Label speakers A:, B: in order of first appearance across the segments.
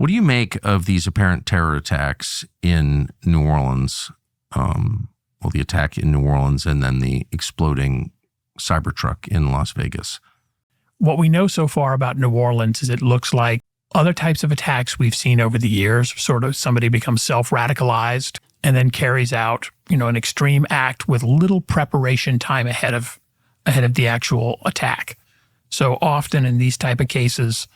A: What do you make of these apparent terror attacks in New Orleans? The attack in New Orleans and then the exploding Cybertruck in Las Vegas.
B: What we know so far about New Orleans is it looks like other types of attacks we've seen over the years, sort of somebody becomes self-radicalized and then carries out, an extreme act with little preparation time ahead of the actual attack. So often in these type of cases,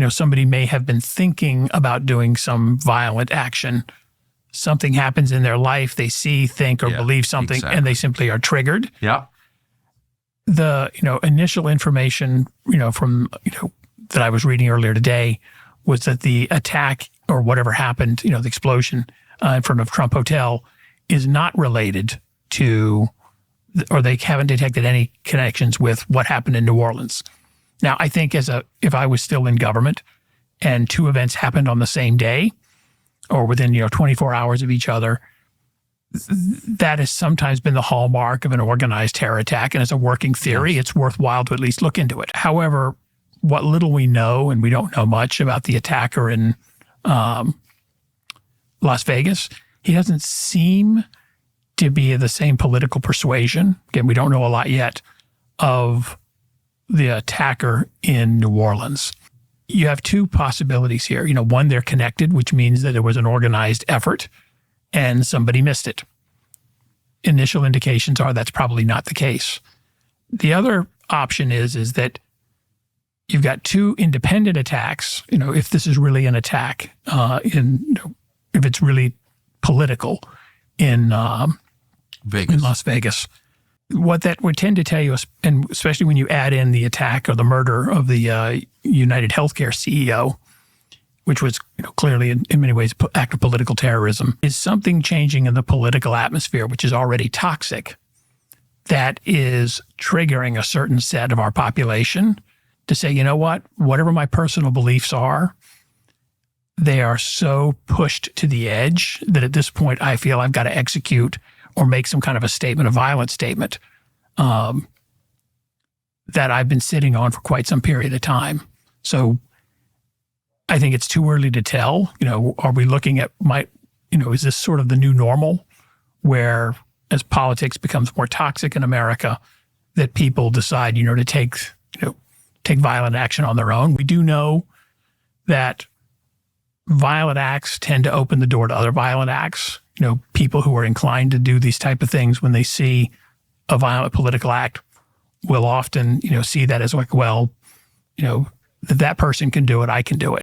B: somebody may have been thinking about doing some violent action. Something happens in their life, they see, think, or believe something, exactly. And they simply are triggered.
A: Yeah.
B: The, initial information, from, that I was reading earlier today was that the attack or whatever happened, the explosion in front of Trump Hotel is not related to, or they haven't detected any connections with what happened in New Orleans. Now, I think if I was still in government and two events happened on the same day or within, 24 hours of each other, that has sometimes been the hallmark of an organized terror attack. And as a working theory, yes, it's worthwhile to at least look into it. However, what little we know, and we don't know much about the attacker in Las Vegas, he doesn't seem to be of the same political persuasion. Again, we don't know a lot yet of the attacker in New Orleans. You have two possibilities here. One, they're connected, which means that it was an organized effort and somebody missed it. Initial indications are that's probably not the case. The other option is that you've got two independent attacks. If this is really an attack, if it's really political in Las Vegas. What that would tend to tell you, and especially when you add in the attack or the murder of the UnitedHealth CEO, which was clearly in many ways an act of political terrorism, is something changing in the political atmosphere, which is already toxic, that is triggering a certain set of our population to say, whatever my personal beliefs are, they are so pushed to the edge that at this point I feel I've got to execute or make some kind of a violent statement that I've been sitting on for quite some period of time. So I think it's too early to tell. Are we looking at is this sort of the new normal where as politics becomes more toxic in America, that people decide, to take violent action on their own? We do know that violent acts tend to open the door to other violent acts. People who are inclined to do these type of things when they see a violent political act will often, see that as like, well, that person can do it, I can do it.